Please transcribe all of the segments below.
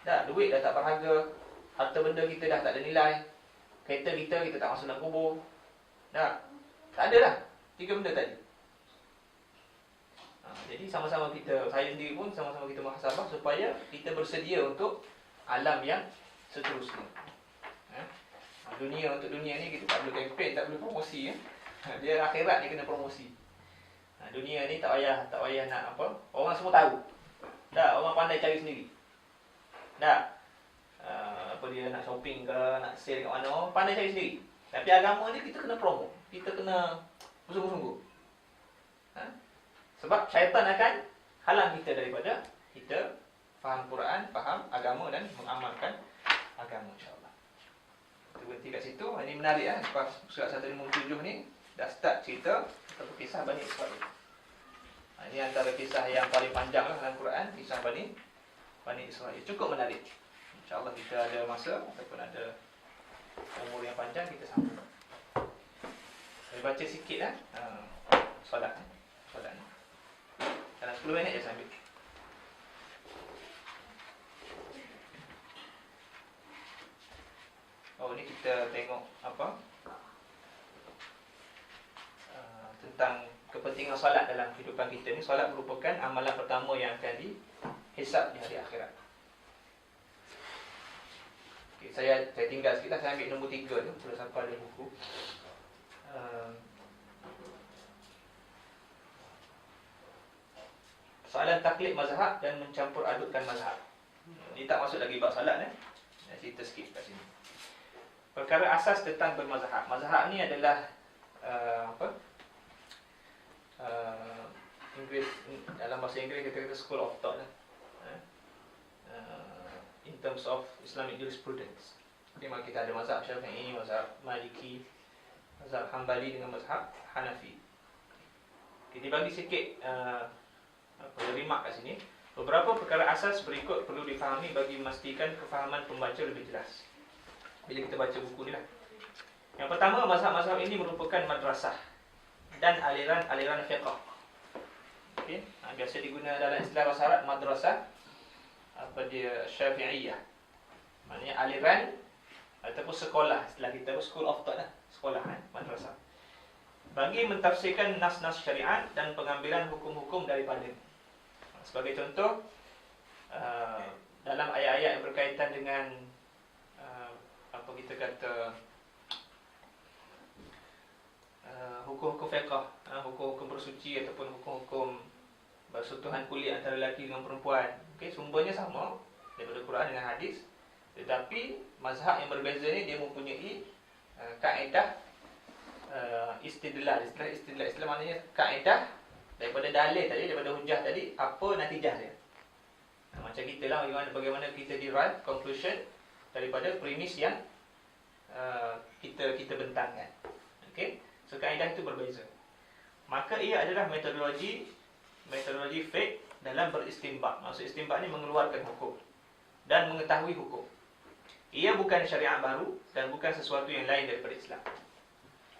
Tak, duit dah tak berharga, harta benda kita dah tak ada nilai, kereta kita tak masuk dalam kubur. Tak ada lah 3 benda tadi. Jadi sama-sama kita, saya sendiri pun sama-sama kita muhasabah supaya kita bersedia untuk alam yang seterusnya. Untuk dunia ni kita tak perlu kempen, tak perlu promosi. Dia akhirat dia kena promosi. Dunia ni tak payah nak apa, orang semua tahu. Dah, orang pandai cari sendiri. Dah, apa dia nak shopping ke, nak sale kat mana, orang pandai cari sendiri. Tapi agama ni kita kena promo, kita kena bersungguh-sungguh. Sebab syaitan akan halang kita daripada kita faham Quran, faham agama dan mengamalkan agama, insya-Allah. Kita berhenti kat situ. Ini menarik lepas surat 157 ni dah start cerita atau kisah Bani Israil. Ini antara kisah yang paling panjang lah dalam Quran, kisah Bani Israil. Cukup menarik. InsyaAllah kita ada masa ataupun ada umur yang panjang, kita sambung. Saya baca sikit solat ni. Dalam 10 minit je saya ambil. Ni kita tengok apa? Tentang kepentingan solat dalam kehidupan kita ni. Solat merupakan amalan pertama yang akan dihisab di hari akhirat. Okay, saya tinggal sikit lah. Saya ambil nombor 3 tu. Sudah sampai ada buku. Soalan taklid mazhab dan mencampur adukkan mazhab. Ini tak masuk lagi bab solat Saya cerita sikit kat sini. Perkara asas tentang bermazhab. Mazhab ni adalah Inggeris, dalam bahasa Inggeris kita kata school of thought in terms of Islamic jurisprudence. Jadi kita ada mazhab Syafi'i, mazhab Maliki, mazhab Hambali dengan mazhab Hanafi. Kita bagi sikit remark kat sini. Beberapa perkara asas berikut perlu difahami bagi memastikan kefahaman pembaca lebih jelas bila kita baca buku ni lah. Yang pertama, mazhab-mazhab ini merupakan madrasah dan aliran-aliran fiqh. Okey, biasa digunakan dalam istilah bahasa Arab madrasah Syafi'iyah. Maknanya aliran ataupun sekolah, istilah kita school of thought sekolah madrasah. Bagi mentafsirkan nas-nas syariat dan pengambilan hukum-hukum daripada. Sebagai contoh, dalam ayat-ayat yang berkaitan dengan apa kita kata hukum-hukum fiqh, hukum-hukum bersuci ataupun hukum-hukum bersentuhan kulit antara lelaki dengan perempuan. Okey, sumbernya sama daripada Quran dengan hadis, tetapi mazhab yang berbeza ni dia mempunyai kaedah istidlal. Istilah maknanya kaedah daripada dalil tadi, daripada hujah tadi, apa natijah dia. Macam kita lah, bagaimana kita derive conclusion daripada premis yang kita bentangkan. Okey, so kaedah itu berbeza. Maka ia adalah metodologi fiqh dalam beristinbat. Maksud istinbat ni mengeluarkan hukum dan mengetahui hukum. Ia bukan syariat baru dan bukan sesuatu yang lain daripada Islam.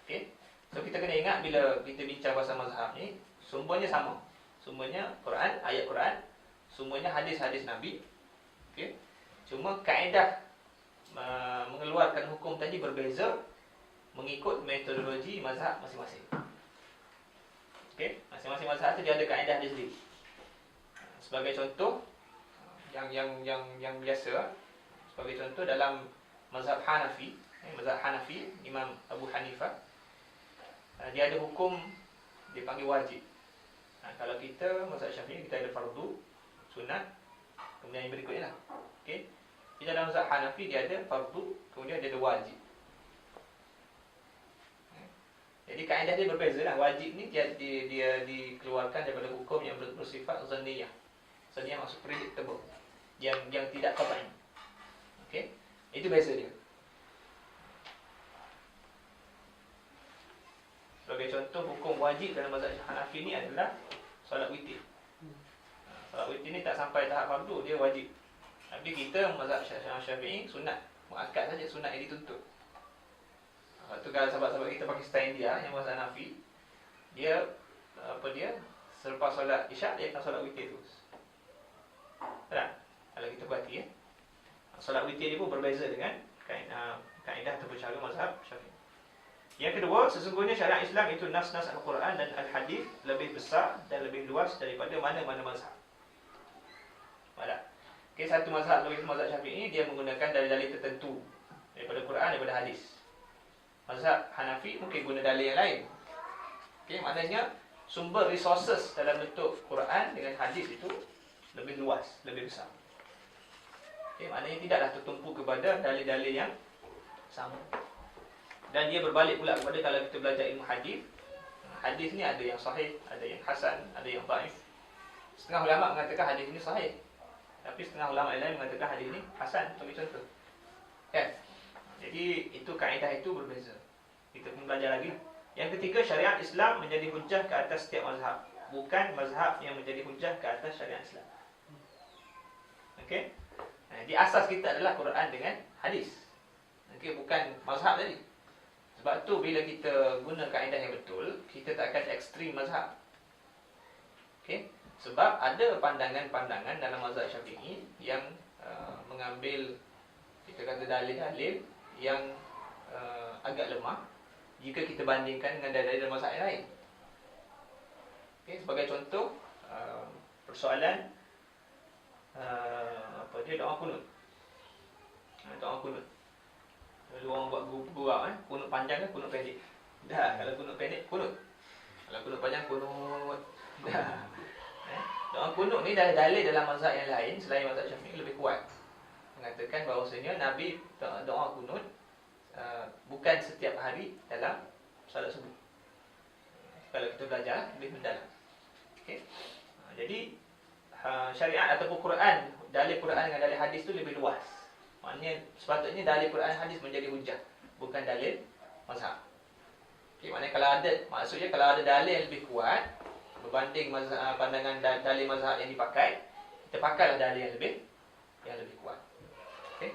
Okey, so kita kena ingat bila kita bincang pasal mazhab ni, sumbernya sama. Sumbernya Quran, ayat Quran, sumbernya hadis-hadis Nabi. Okey, cuma kaedah mengeluarkan hukum tadi berbeza mengikut metodologi mazhab masing-masing. Okey, masing-masing mazhab tu dia ada kaedah dia sendiri. Sebagai contoh yang biasa, sebagai contoh dalam mazhab Hanafi, Imam Abu Hanifah, dia ada hukum dipanggil wajib. Kalau kita mazhab Syafi'i, kita ada fardu, sunat, kemudian yang berikutnya lah. Okey, di dalam mazhab Hanafi dia ada fardu, kemudian dia ada wajib. Jadi kaedah dia berbeza lah. Wajib ni dia dikeluarkan daripada hukum yang bersifat zanniyah. Zanniyah maksud predictable, yang tidak qat'i. Okey, itu beza dia. Sebagai contoh, hukum wajib dalam mazhab Hanafi ni adalah solat witir. Solat witir ni tak sampai tahap fardu, dia wajib. Tapi kita mazhab Syafi'i sunat, muakkad saja, sunat yang dituntut. Waktu kalau sahabat-sahabat kita Pakistan India yang mazhab Hanafi, dia selepas solat Isyak dia akan solat witir terus. Tak? Kalau kita perhati solat witir ni pun berbeza dengan kaedah ataupun cara mazhab Syafi'i. Yang kedua, sesungguhnya syariat Islam itu nas-nas Al-Quran dan Al-Hadis lebih besar dan lebih luas daripada mana-mana mazhab. Baiklah. Okey, satu mazhab iaitu mazhab Syafi'i, dia menggunakan dalil-dalil tertentu daripada Quran, daripada hadis. Mazhab Hanafi mungkin guna dalil yang lain. Okey, maknanya sumber resources dalam bentuk Quran dengan hadis itu lebih luas, lebih besar. Okey, maknanya tidaklah tertumpu kepada dalil-dalil yang sama. Dan dia berbalik pula kepada kalau kita belajar ilmu hadis. Hadis ni ada yang sahih, ada yang hasan, ada yang dhaif. Setengah ulama mengatakan hadis ini sahih, tapi setengah ulama lain mengatakan hadis ini hasan, bagi contoh. Kan? Jadi itu kaedah itu berbeza. Kita pun belajar lagi. Yang ketiga, syariat Islam menjadi hujah ke atas setiap mazhab, bukan mazhab yang menjadi hujah ke atas syariat Islam. Okey? Di asas kita adalah Quran dengan hadis. Okey, bukan mazhab tadi. Sebab tu bila kita guna kaedah yang betul, kita tak akan ekstrim mazhab. Okey? Sebab ada pandangan-pandangan dalam mazhab Syafi'i yang mengambil, kita kata, dalil-dalil yang agak lemah jika kita bandingkan dengan dalil dalam mazhab yang lain. Okey, sebagai contoh, persoalan doa kunut. Doa kunut. Lalu orang buat gurau kunut panjang ke kunut pendek? Dah, kalau kunut pendek kunut. Kalau kunut panjang kunut. Dah. Doa kunut ni dalil dalam mazhab yang lain selain mazhab Syafi'i lebih kuat. Mengatakan bahawasanya Nabi doa kunut bukan setiap hari dalam salat subuh. Kalau kita belajar lebih mendalam. Okey. Jadi syariat ataupun Quran, dalil Quran dengan dalil hadis tu lebih luas. Maknanya sepatutnya dalil Quran dan hadis menjadi hujah, bukan dalil mazhab. Okey, maknanya maksudnya kalau ada dalil yang lebih kuat berbanding mazhab, pandangan dalil mazhab yang dipakai, kita pakailah dalil yang lebih kuat. Okey.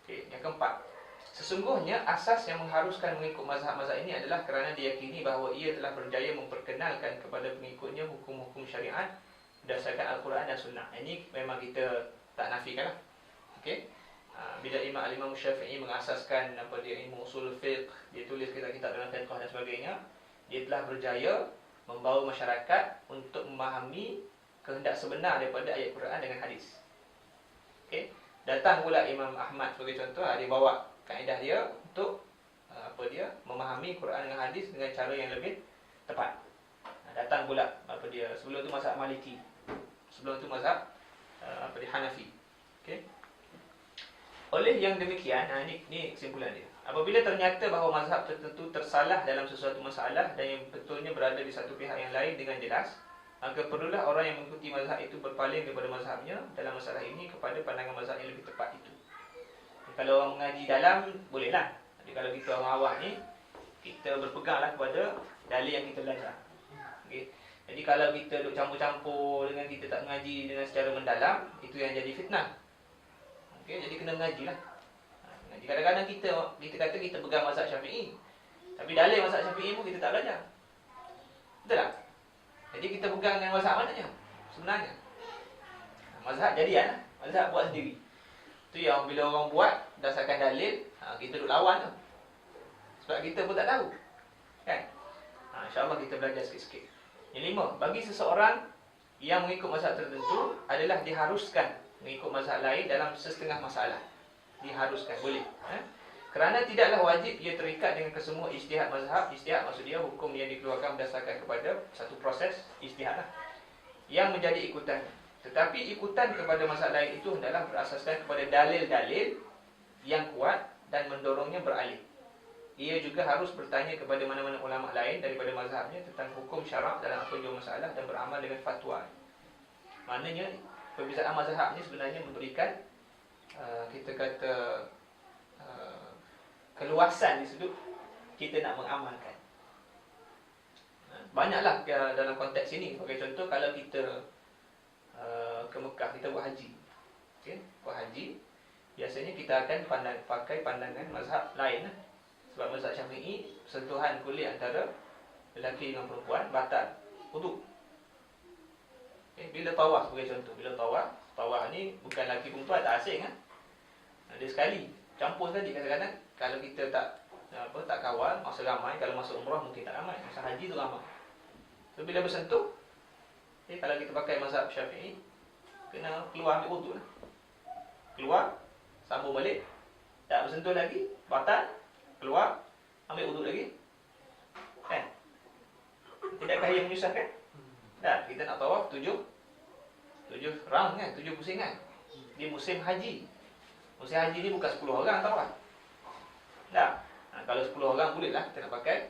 Okey, yang keempat. Sesungguhnya asas yang mengharuskan mengikut mazhab-mazhab ini adalah kerana diyakini bahawa ia telah berjaya memperkenalkan kepada pengikutnya hukum-hukum syariat berdasarkan Al-Quran dan Sunnah. Ini memang kita tak nafikan lah. Okay? Bila Imam Syafi'i mengasaskan ilmu usul fiqh, dia tulis kitab-kitab dalam fiqh dan sebagainya, dia telah berjaya membawa masyarakat untuk memahami kehendak sebenar daripada ayat Quran dengan hadis. Okay? Datang pula Imam Ahmad sebagai contoh, dia bawa kaedah dia untuk memahami Quran dengan hadis dengan cara yang lebih tepat. Datang pula sebelum tu mazhab Maliki, sebelum tu mazhab Hanafi. Okey. Oleh yang demikian, ini kesimpulan dia. Apabila ternyata bahawa mazhab tertentu tersalah dalam sesuatu masalah dan yang betulnya berada di satu pihak yang lain dengan jelas, maka perlulah orang yang mengikuti mazhab itu berpaling daripada mazhabnya dalam masalah ini kepada pandangan mazhab yang lebih tepat itu. Kalau orang mengaji dalam, bolehlah. Jadi kalau kita orang awam ni, kita berpeganglah kepada dalil yang kita belajar. Okay. Jadi kalau kita duk campur-campur dengan kita tak mengaji dengan secara mendalam, itu yang jadi fitnah. Okay. Jadi kena mengajilah. Mengaji. Kadang-kadang kita kata kita pegang mazhab Syafi'i, tapi dalil mazhab Syafi'i pun kita tak belajar. Betul tak? Jadi kita pegang dengan mazhab mananya sebenarnya? Mazhab jadian lah. Mazhab buat sendiri. Itu yang bila orang buat berdasarkan dalil, kita duk lawan tu. Sebab kita pun tak tahu. Kan? InsyaAllah kita belajar sikit-sikit. Yang lima, bagi seseorang yang mengikut mazhab tertentu adalah diharuskan mengikut mazhab lain dalam setengah masalah. Diharuskan, boleh. Kerana tidaklah wajib ia terikat dengan kesemua ijtihad mazhab. Ijtihad maksud dia hukum yang dikeluarkan berdasarkan kepada satu proses ijtihad lah, yang menjadi ikutan. Tetapi ikutan kepada mazhab lain itu hendaklah berasaskan kepada dalil-dalil yang kuat dan mendorongnya beralih. Ia juga harus bertanya kepada mana-mana ulama lain daripada mazhabnya tentang hukum syarak dalam apa jua masalah dan beramal dengan fatwa. Maknanya perbezaan mazhab ni sebenarnya memberikan kita kata keluasan di sudut kita nak mengamalkan. Banyaklah dalam konteks ini. Sebagai contoh, kalau kita ke Mekah, kita buat haji. Okay? Buat haji, biasanya kita akan pakai pandangan mazhab lain lah. Sebab mazhab Syafi'i, sentuhan kulit antara lelaki dengan perempuan batal wudu. Bila tawaf sebagai contoh, bila tawaf ni bukan lelaki perempuan, tak asing kan. Dia sekali, campur sekali. Kadang-kadang kalau kita tak kawal, masa ramai, kalau masuk umrah mungkin tak ramai, masa haji tu ramai. So bila bersentuh, kalau kita pakai mazhab Syafi'i, kena keluar ambil wuduk lah. Keluar, sambung balik, tak bersentuh lagi, batal, keluar, ambil wuduk lagi. Kan? Tidakkah ia menyusahkan? Dah, kita nak tawaf 7 round kan, 7 pusingan. Di musim haji. Musim haji ni bukan 10 orang tawaf. Dah. Kalau 10 orang boleh lah kita nak pakai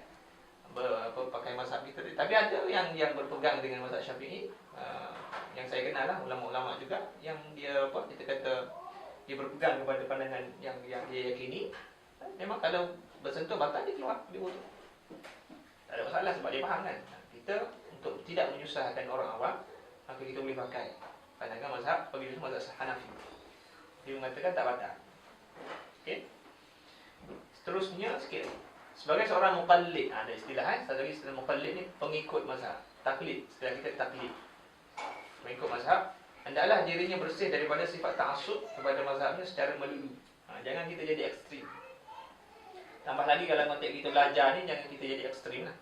mazhab kita. Tapi ada yang berpegang dengan mazhab Syafi'i, yang saya kenal lah, ulama-ulama juga, yang dia kita kata dia berpegang kepada pandangan yang dia yakini. Memang kalau bersentuh batal, dia keluar ambil wuduk. Tak ada masalah sebab dia faham kan. Kita untuk tidak menyusahkan orang awam, maka kita boleh pakai pandangan mazhab, bagi itu mazhab Hanafi. Dia mengatakan tak batal. Okey. Seterusnya sikit. Sebagai seorang muqallid, ada istilah satu lagi istilah muqallid ni, pengikut mazhab. Taklid, istilah kita taklid. Pengikut mazhab, hendaklah dirinya bersih daripada sifat ta'assub kepada mazhabnya secara melulu. Jangan kita jadi ekstrim. Tambah lagi kalau konteks kita belajar ni, jangan kita jadi ekstrim lah.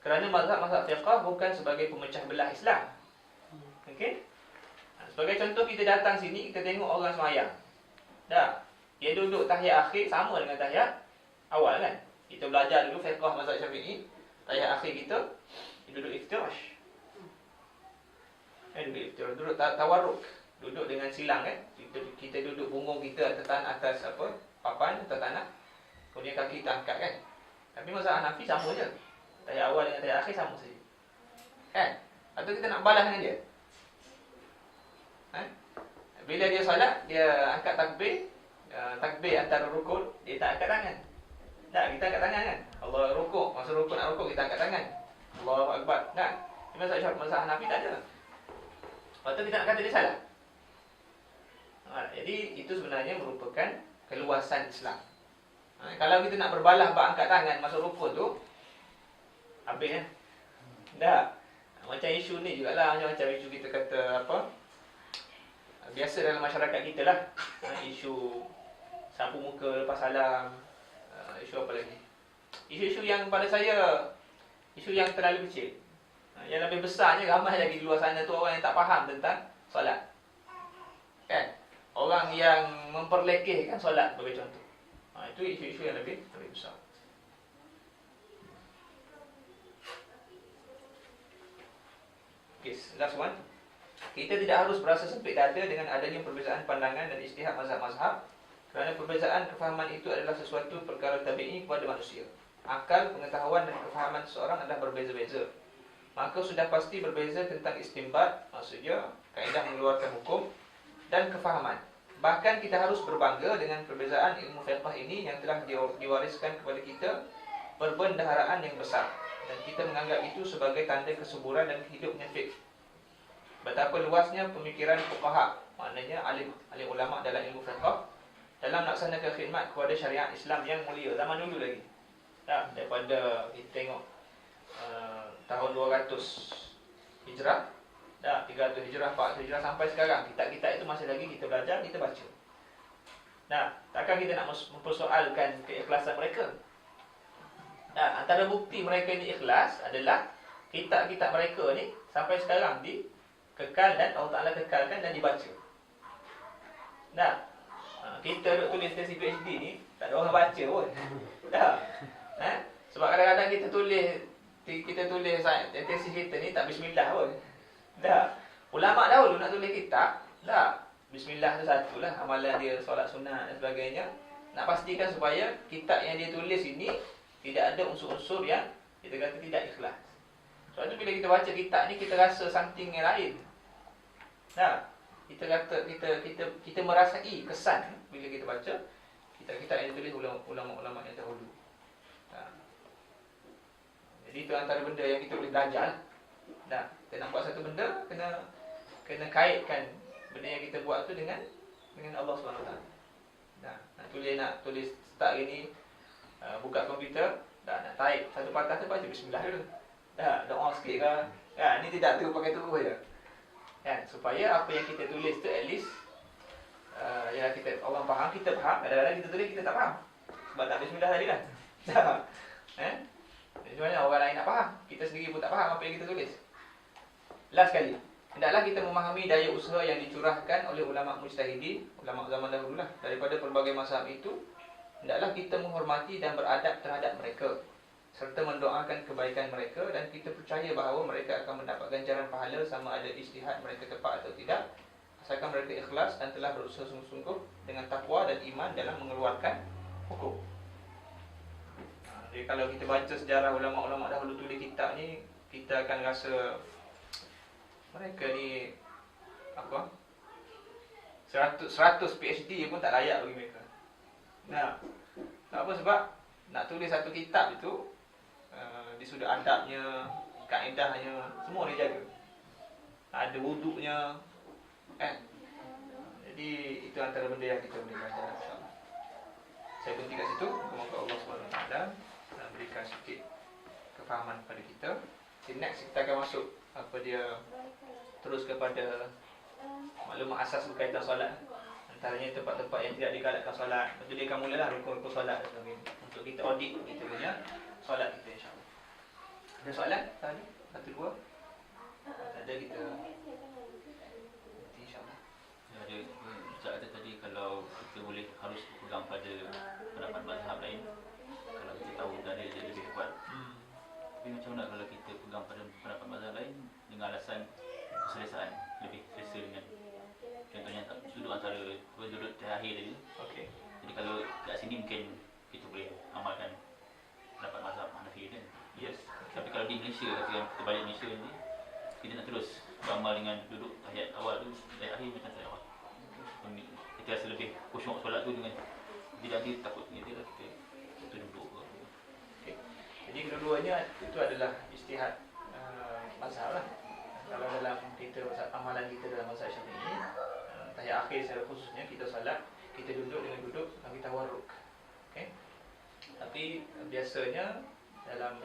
Kerana mazhab fiqh bukan sebagai pemecah belah Islam. Okey? Sebagai contoh, kita datang sini, kita tengok orang semayang. Dah, dia duduk tahiyat akhir sama dengan tahiyat awal kan. Kita belajar dulu fiqh mazhab Syafi'i, tahiyat akhir kita duduk iftirash. Duduk iftirash, duduk tawarruk, duduk dengan silang kan. Kita duduk punggung kita atas papan atau tanah. Kemudian kaki kita angkat kan. Tapi mazhab Hanafi sama je. Tahiyat awal dengan tahiyat akhir sama saja. Kan? Atau kita nak balas dengan dia. Bila dia solat, dia angkat takbir antara rukun, dia tak angkat tangan. Tak, kita angkat tangan kan. Allah rukuk, masa rukuk nak rukuk kita angkat tangan. Allahu akbar. Kan? Mazhab Hanafi tak ada. Lepas tu kita nak kata dia salah. Jadi itu sebenarnya merupakan keluasan Islam. Kalau kita nak berbalah bab angkat tangan masa rukuk tu, habis kan? Dah. Macam isu ni jugalah, macam isu kita kata biasa dalam masyarakat kita lah. Isu sapu muka lepas salam. Isu apa lagi? Isu-isu yang pada saya, isu yang terlalu kecil. Yang lebih besarnya, ramai lagi di luar sana tu orang yang tak faham tentang solat. Kan? Orang yang memperlekehkan solat sebagai contoh. Itu isu-isu yang lebih besar. Okay, last one. Kita tidak harus berasa sempit dada dengan adanya perbezaan pandangan dan ijtihad mazhab-mazhab, kerana perbezaan kefahaman itu adalah sesuatu perkara tabi'i kepada manusia. Akal, pengetahuan dan kefahaman seseorang adalah berbeza-beza. Maka sudah pasti berbeza tentang istinbat, maksudnya kaedah mengeluarkan hukum, dan kefahaman. Bahkan kita harus berbangga dengan perbezaan ilmu fiqh ini yang telah diwariskan kepada kita perbendaharaan yang besar, dan kita menganggap itu sebagai tanda kesuburan dan hidupnya fiqh. Betapa luasnya pemikiran fuqaha, maknanya alim ulama dalam ilmu fiqh, dalam melaksanakan khidmat kepada syariat Islam yang mulia zaman dulu lagi. Daripada kita tengok tahun 200 Hijrah, 300 Hijrah, 400 Hijrah sampai sekarang, kitab-kitab itu masih lagi kita belajar, kita baca. Takkan kita nak mempersoalkan keikhlasan mereka? Antara bukti mereka ni ikhlas adalah kitab-kitab mereka ni sampai sekarang dikekal dan Allah Ta'ala kekalkan dan dibaca. Kita duk tulis tesis PhD ni, tak ada orang baca pun. Sebab kadang-kadang kita tulis tesis kita ni tak bismillah pun. Ulama dahulu nak tulis kitab, bismillah tu satulah, amalan dia solat sunat dan sebagainya. Nak pastikan supaya kitab yang dia tulis ini tidak ada unsur-unsur yang kita kata tidak ikhlas. Sebab tu bila kita baca kitab ni, kita rasa something yang lain. Kita kata kita merasai kesan bila kita baca kitab-kitab yang ditulis ulama-ulama yang dahulu. Jadi itu antara benda yang kita boleh belajar. Kita nak buat satu benda, kena kaitkan benda yang kita buat tu dengan Allah SWT. Nak tulis start gini, buka komputer, nak type satu patah tu baca bismillah dulu. Doa sikit kan. Ni tidak tu pakai tu je. Kan, supaya apa yang kita tulis tu at least yang kita orang faham, kita faham. Kadang-kadang kita tulis kita tak faham. Sebab tak bismillah tadi kan. Macam mana orang lain nak faham? Kita sendiri pun tak faham apa yang kita tulis. Last sekali, hendaklah kita memahami daya usaha yang dicurahkan oleh ulama mujtahidin, ulama zaman dahulu lah, daripada pelbagai mazhab itu. Hendaklah kita menghormati dan beradab terhadap mereka, serta mendoakan kebaikan mereka, dan kita percaya bahawa mereka akan mendapat ganjaran pahala sama ada ijtihad mereka tepat atau tidak, asalkan mereka ikhlas dan telah berusaha sungguh-sungguh dengan takwa dan iman dalam mengeluarkan hukum. Jadi kalau kita baca sejarah ulama-ulama dahulu tulis kitab ni, kita akan rasa mereka ni apa? 100 PhD pun tak layak bagi mereka. Nah, apa sebab nak tulis satu kitab itu di sudut adabnya, kaedahnya, semua dia jaga. Ada wuduknya, kan? Jadi itu antara benda yang kita boleh belajar, insya-Allah. Saya berhenti kat situ. Semoga Allah SWT berikan sikit kefahaman kepada kita. Jadi next kita akan masuk apa dia, terus kepada maklumat asas berkaitan solat. Antaranya tempat-tempat yang tidak digalakkan solat. Lepas tu dia akan mulalah rukun-rukun solat dan sebagainya, untuk kita audit kita punya solat kita, insya-Allah. Ada soalan tadi? Satu dua? Ada kita insya-Allah. Ada Ustaz ada tadi kalau kita boleh harus pegang pada pendapat mazhab lain kalau kita tahu dalil dia lebih kuat. Tapi macam mana kalau kita pegang pada pendapat mazhab lain dengan alasan keselesaan, lebih selesa dengan contohnya sudut antara sudut terakhir tadi. Okey. Jadi kalau kat sini mungkin kita boleh amalkan pendapat mazhab Hanafi kan. Yes. Tapi kalau di Malaysia, katakan kita balik Malaysia ni, kita nak terus beramal dengan duduk tahiyat awal tu, tahiyat akhir macam tahiyat awal. Kita rasa lebih khusyuk solat tu dengan tidak nanti takut kita lah kita duduk. Okay. Jadi kedua-duanya itu adalah ijtihad mazhab lah. Kalau dalam kita amalan kita dalam mazhab Syafi'i, tahiyat akhir secara khususnya kita solat, kita duduk dengan duduk kami tawarruk. Okey. Tapi biasanya dalam,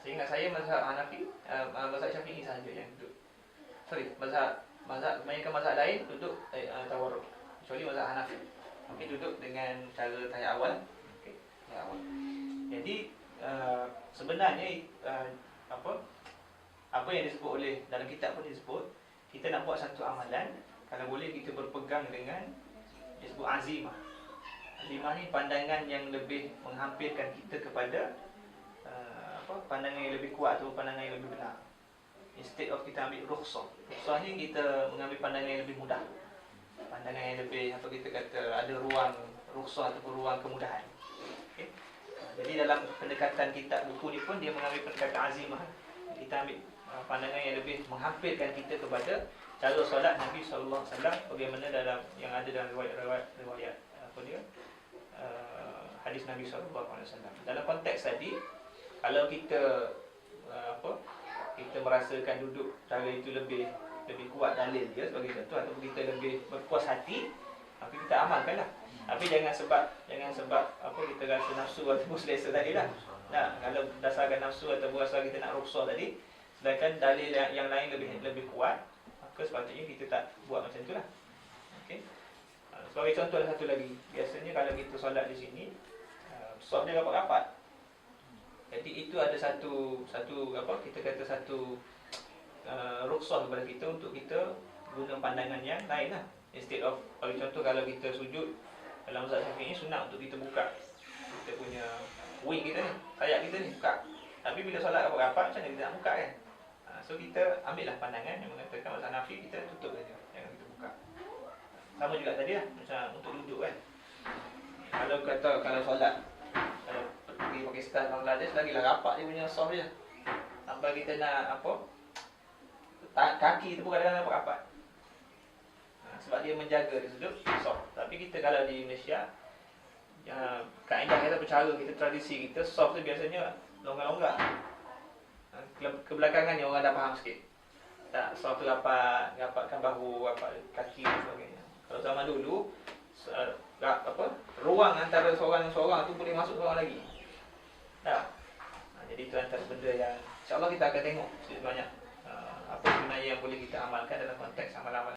seingat saya mazhab Hanafi, mazhab Syafi'i sahaja yang duduk. Mazhab kebanyakan mazhab lain duduk tawarruk. Kecuali mazhab Hanafi. Okey, duduk dengan cara tahiyat awal. Okey, tahiyat awal. Jadi sebenarnya apa yang disebut oleh dalam kitab pun disebut, kita nak buat satu amalan, kalau boleh kita berpegang dengan disebut azimah. Azimah ni pandangan yang lebih menghampirkan kita kepada pandangan yang lebih kuat atau pandangan yang lebih benar. Instead of kita ambil rukhsah. Rukhsah ni kita mengambil pandangan yang lebih mudah. Pandangan yang lebih, apa kita kata, ada ruang rukhsah ataupun ruang kemudahan. Okay? Jadi dalam pendekatan kitab buku ni pun dia mengambil pendekatan azimah. Kita ambil pandangan yang lebih menghampirkan kita kepada cara solat Nabi sallallahu alaihi wasallam bagaimana dalam yang ada dalam riwayat apa dia? Hadis Nabi sallallahu alaihi wasallam. Dalam konteks tadi, kalau kita kita merasakan duduk cara itu lebih kuat dalil dia sebagai contoh, ataupun kita lebih berpuas hati, maka kita amalkanlah. Tapi jangan sebab kita rasa nafsu ataupun selesa tadi lah. Nah, kalau dasarkan nafsu ataupun rasa kita nak rukhsah tadi, sedangkan dalil yang lain lebih kuat, maka sepatutnya kita tak buat macam itulah. Okey. Sebagai contoh satu lagi, biasanya kalau kita solat di sini, saf dia rapat-rapat. Jadi itu ada satu kita kata satu rukhsah kepada kita untuk kita guna pandangan yang lain lah. Instead of, bagi contoh kalau kita sujud dalam mazhab Syafi'i, sunat untuk kita buka kita punya wing kita ni, sayap kita ni buka. Tapi bila solat rapat-rapat, macam mana kita nak buka kan? So kita ambillah pandangan yang mengatakan mazhab Hanafi, kita tutup saja, jangan kita buka. Sama juga tadi lah, macam untuk duduk kan. Kalau solat pergi Pakistan, Bangladesh, lagilah rapat dia punya soft dia. Sampai kita nak kaki tu pun kadang-kadang rapat-rapat. Sebab dia menjaga dia sudut soft. Tapi kita kalau di Malaysia, kaedah kita, cara kita, tradisi kita, soft tu biasanya longgar-longgar. Kebelakangan ni orang dah faham sikit. Tak, soft tu rapatkan bahu, rapat kaki dan sebagainya. Kalau zaman dulu, ruang antara seorang dan seorang tu boleh masuk seorang lagi. Jadi itu antara benda yang InsyaAllah kita akan tengok sikit banyak apa sebenarnya yang boleh kita amalkan dalam konteks amal-amal